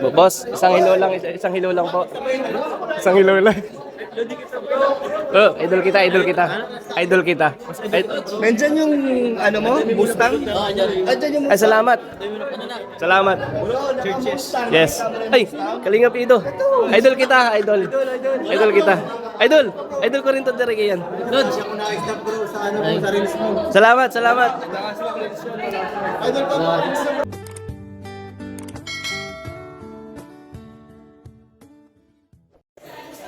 Boss, isang hilo lang po. Isang hilo lang. Oh, idol kita, idol kita. Idol kita. Nandyan yung ano mo, Mustang? Nandyan yung Ay, salamat. Salamat. Yes. Ay, Kalingap Ido. Idol kita, idol. Idol kita. Idol. Idol ko rin to direct yan. Good. Salamat, salamat. idol ko.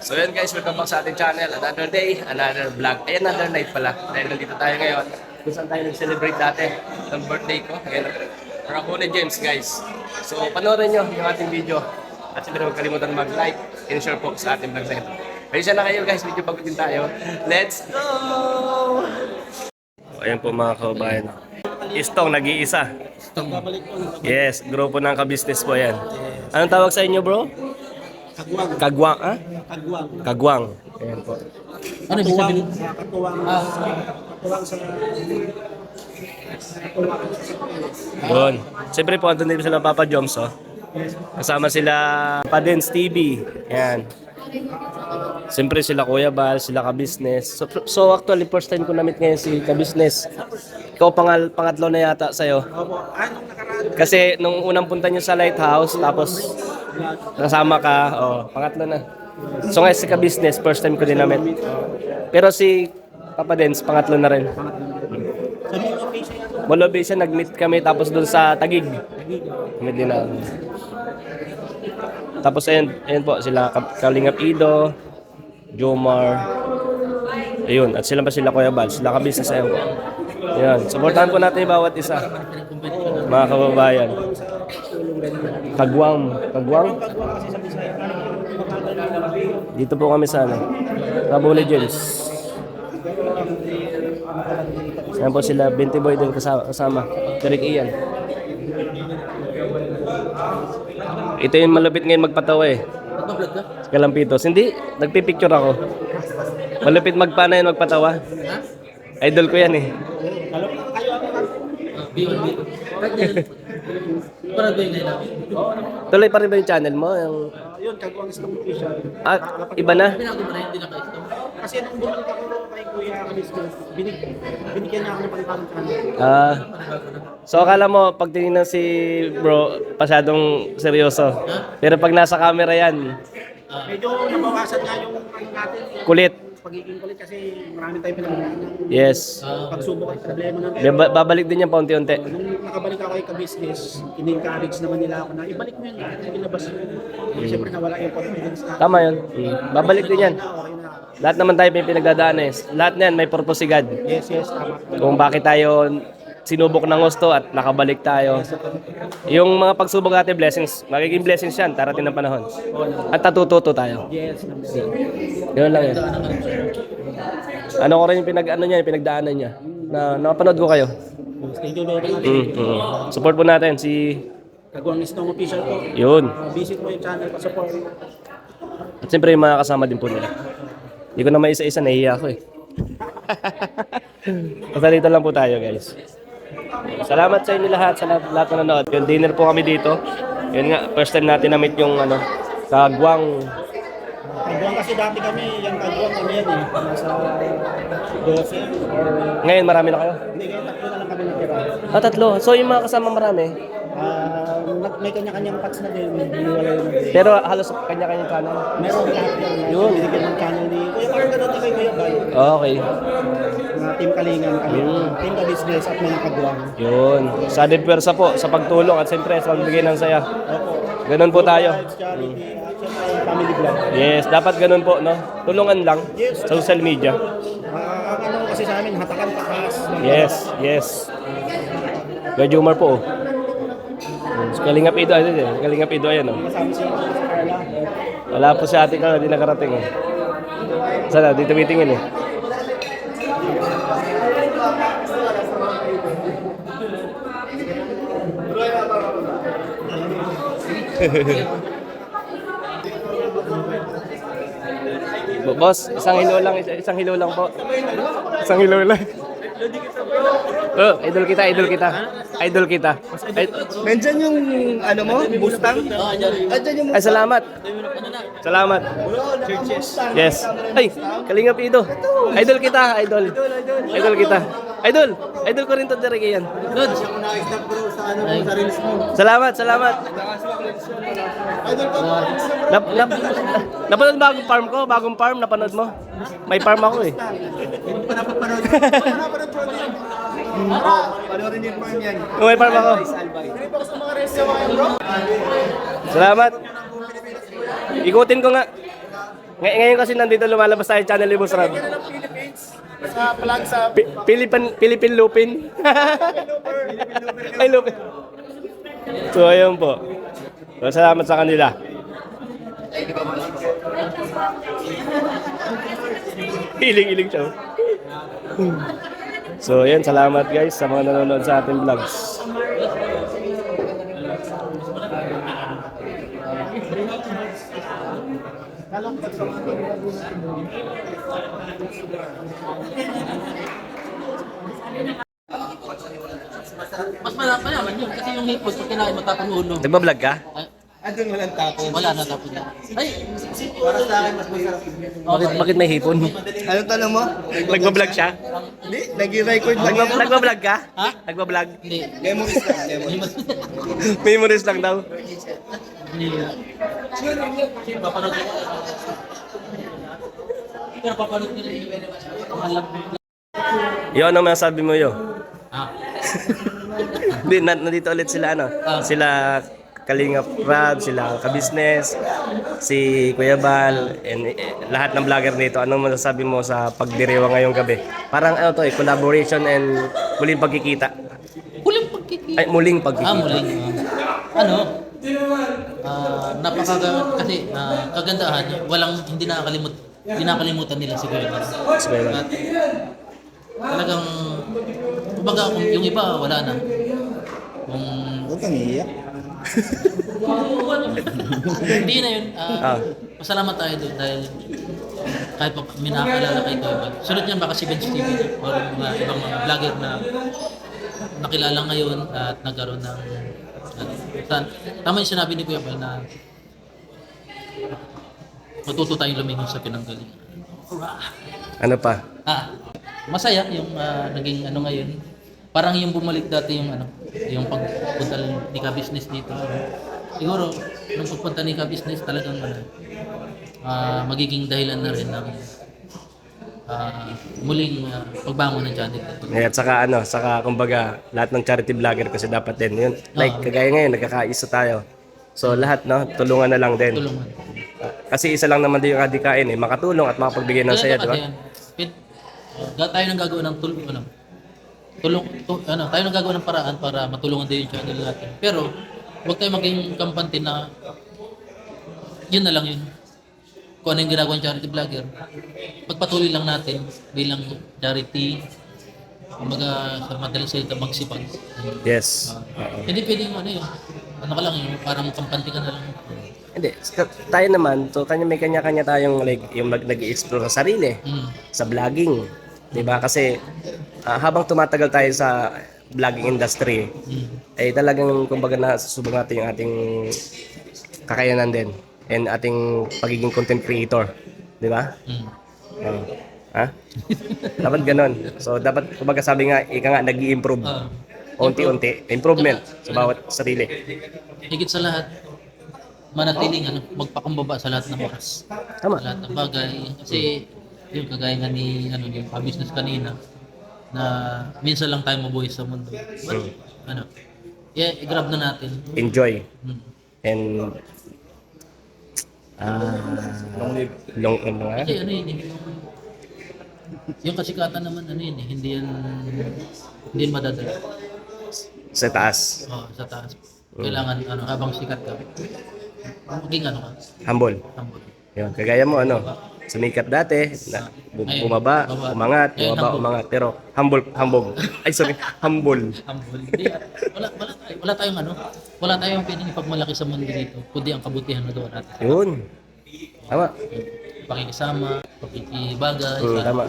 So yun guys, welcome back sa ating channel. Another day, another vlog. Ay, another night pala. Dahil nandito tayo ngayon. Kung saan tayo nag-celebrate dati ng birthday ko. Ngayon, Rakone James guys. So panoorin nyo yung ating video. At siyempre huwag kalimutan mag-like and share po sa ating vlog na ito. Ayun na kayo guys, medyo pagod din tayo. Let's go! Ayan po mga kababayan. Istong, nag-iisa. Yes, grupo ng ka-business po yan. Anong tawag sa inyo bro? Kagwang. Kagwang, ah? Kagwang. Kagwang. Ayan po. Ano ibig sabihin? Katuwang. Katuwang sa... Yun. Siyempre po, andun din sila Papa Joms, oh. Kasama sila Padens TV. Yan. Siyempre sila Kuya Bal, sila ka-business. So actually, first time ko na-meet ngayon si ka-business. Ikaw pangatlo na yata sa'yo. Opo. Anong nakaraan? Kasi nung unang punta nyo sa Lighthouse, tapos kasama ka, oh, pangatlo na. So ngayon si ka-business, first time ko din na-meet. Pero si Papa Dens, pangatlo na rin. Sa mga location yan. Molobe siya, nag-meet kami tapos doon sa Tagig. Meet din na. Tapos ayun po, sila Kalingap Ido, Jomar. Ayun, at sila Kuya Bal, sila ka-business ayun po. Ayun, supportahan po natin yung bawat isa. Mga kababayan. Kagwang. Dito po kami sa Rakone James. Ayan po sila, 20 boy din kasama. Derek Ian. Ito yung malupit ngayon magpatawa eh. Nagpa-vlog ka? Kalampitos. Hindi, nagpipicture ako. Malupit magpana yun magpatawa. Idol ko yan eh. B1, B2. Parang doon na namin. Tuloy pa rin ba yung channel mo? Yung... Yun, Kagwang Istong Official. Iba na? Pinako mo na hindi naka-stop. Kasi nung bumalik ako kay Kuya Business, binigyan niya ako ng panibagong channel. So akala mo, pag tinignan si bro, pasyadong seryoso. Pero pag nasa camera yan, Medyo nabawasan nga yung ano natin. kulit. Pagiging kulit kasi marami tayong pinagdaanan ng Yes. pagsubok at problema ng Babalik din yan paunti-unti. nung nakabalik ako kay ka-business, in-encourage naman nila ako na ibalik mo yun na, ilabas mo yun. Siyempre nawala yung confidence na. Tama yun. Babalik din yan. Okay na. Lahat naman tayo may pinagdadaan eh. Lahat na yan may purpose si God. Yes, tama. Kung bakit tayo sinubok ng gusto at nakabalik tayo. Yung mga pagsubok natin, blessings, magiging blessings yan, darating ng panahon. At natututo tayo. Yes, Ganoon lang yan. Ano ko rin yung pinagdaanan niya. Na napanood ko kayo. Stay tuned natin. Support po natin si... Kagwang Istong Official po. Yun. Visit mo yung channel, pa-support. At siyempre yung mga kasama din po nila. Hindi ko na may isa-isa, nahihiya ako eh. Basta dito lang po tayo guys. Salamat sa inyo lahat, sa lahat na nanood. Yung dinner po kami dito. Yun nga, first time natin na-meet yung Kagwang. Kagwang kasi dati kami, yung Kagwang kami yan eh. Nasa 12 or... Ngayon marami na kayo? Hindi, kaya tatlo na lang kami natira. Tatlo. So yung mga kasama marami. May kanya-kanyang cuts na din. Hiniwalay na din. Pero halos kanya-kanyang channel. Meron lahat yan. Yun. Binigyan ng channel ni Kuya Parang ganun din kay Kuya Bal. Okay. Mga team Kalingan, team ka-business at mga Kagwang. Yun. Sa depersa po, sa pagtulong at siyempre sa pagbigay ng saya. Opo. Ganun po tayo. Charity, at siyempre family vlog. Yes, dapat ganun po, no? Tulungan lang sa social media. Ang ano kasi sa amin, hatakan takas. Yes. Kuya Jomar po, oh. Kalingap Ido, Kalingap Ido, ayan, oh. Kasama si Carla. Wala po si ate ka, hindi nakarating, eh. Sana, dito tumitingin, eh. Boss, isang hilo lang po. Isang hilo lang. Oh, idol kita. Idol kita. Nandyan yung ano mo, Mustang? Nandyan yung Ay, salamat. Salamat. Yes. Ay, Kalinga Pido. Idol kita, idol. Idol kita. Idol. Idol ko rin to direct yan. Good. Salamat, salamat. Napanood mo bagong farm ko? Bagong farm, napanood mo? May farm ako eh. Panoorin yung farm yan. May farm ako. Salamat. Ikutin ko nga. Ngayon kasi nandito lumalabas tayo channel ni Boss Rob. Sa plug sa Philippine Lupin. Ay, Lupin. So, ayun po. So, salamat sa kanila. Iling-iling siya. So, ayun. Salamat guys sa mga nanonood sa ating vlogs. Mas malaman yun kasi yung hipon pag kinain mo tapon ulo. Nagbablog ka? Andun walang tapo. Wala na tapon na. Ay, Para sa akin, mas masarap. Bakit may hipon? Anong tanong mo? Nagbablog siya? Hindi, nag-record lang yan. Nagbablog ka? Ha? Nagbablog? hindi. Memories lang, memories. Memories lang daw. Hindi. Papanood ko. Pero papanood ko rin yung alam mo. Yun ang masabi mo yun. Ah, Hindi, nandito ulit sila ano. Sila Kalinga Prab, sila Kabisnes, si Kuya Bal, and lahat ng vlogger dito. Anong masasabi mo sa pagdiriwa ngayong gabi? Parang ano to, collaboration and muling pagkikita. huling pagkikita. Ay, muling pagkikita. Muling. Ano? Kasi kagandahan, hindi nakakalimutan nila si Kuya Bal. Sige, Bal. At talagang, kumbaga kung yung iba wala na. Kung Huwag kang iiyak. hindi na yun, pasalamat tayo doon dahil kahit pa may nakakaalala kay Kuya Bal. Sunod niyan baka si Ben Steve or mga ibang mga vlogger na nakilala ngayon at nagkaroon ng tama yung sinabi ni Kuya Bal na matuto tayong lumingon sa pinanggalingan. Ano pa? Masaya yung naging ano ngayon. Parang yung bumalik dati yung pagpunta ni Ka-Business dito. Siguro, nung pagpunta ni Ka-Business talagang magiging dahilan na rin ng muling pagbangon ng channel. At saka kumbaga lahat ng charity vlogger kasi dapat din yun. Like kagaya ngayon nagkakaisa tayo. So lahat tulungan na lang din. Tulungan. Kasi isa lang naman din yung adikain makatulong at makapagbigay ng saya, di ba? Tayo nang gagawa ng tayo nang gagawa ng paraan para matulungan din yung channel natin. Pero huwag tayo maging kampante na yun na lang yun. Kung ano yung ginagawa ng charity vlogger, pagpatuloy lang natin bilang charity, kumbaga sa madaling salita magsipag. Yes. Hindi pwedeng ano ka lang yung parang kampante ka na lang. Hindi, tayo naman, so may kanya-kanya tayong like yung nag-i-explore sa sarili, sa vlogging. 'Di ba? Kasi habang tumatagal tayo sa vlogging industry, ay talagang kumbaga nasusubok natin yung ating kakayanan din and ating pagiging content creator, 'di ba? Dapat ganun. So dapat kumbaga sabi nga, ika nga nag-i-improve. Unti-unti, improvement sa bawat sarili. Higit sa lahat, manatiling magpakumbaba sa lahat ng oras. Tama. Sa lahat ng bagay. Kasi yung kagaya nga ni yung Ka-Business kanina na minsan lang tayo mabuhay sa mundo. But, i-grab na natin. Enjoy. And long Kasi yung kasikatan naman hindi yan madadala. sa taas. Sa taas. Kailangan habang sikat ka, maging ka. Humble. Humble. Yun, kagaya mo sumikat dati, bumaba, umangat, umangat, pero humble. Ay sorry, humble. Humble. Wala tayong pwedeng ipagmalaki sa mundo dito, kundi ang kabutihan na doon natin. Yun. Tama. Pakikisama, pakikibagay. Tama.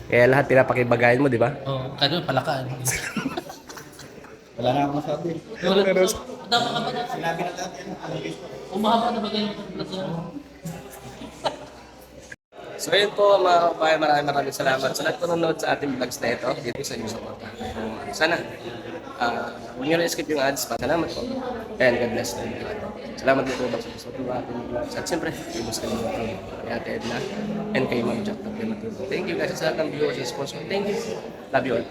Kaya lahat pinapakibagayan mo, di ba? Kahit yung palakaan. Wala na akong masabi. Tama ka ba na? Sinabi na natin. Umahaba na ba kayo ng vlog na? So yun po mga kabayan, maraming salamat sa lahat po nanonood sa ating vlogs na ito dito sa inyong support. Sana huwag nyo na-skip yung ads pa. Salamat po. And God bless you. Salamat po sa support ng ating vlogs. At siyempre, kay Boss Kalima, kay Ate Edna, and kay Ma'am Jack. Thank you guys sa lahat ng viewers and sponsors. Thank you. Love you all.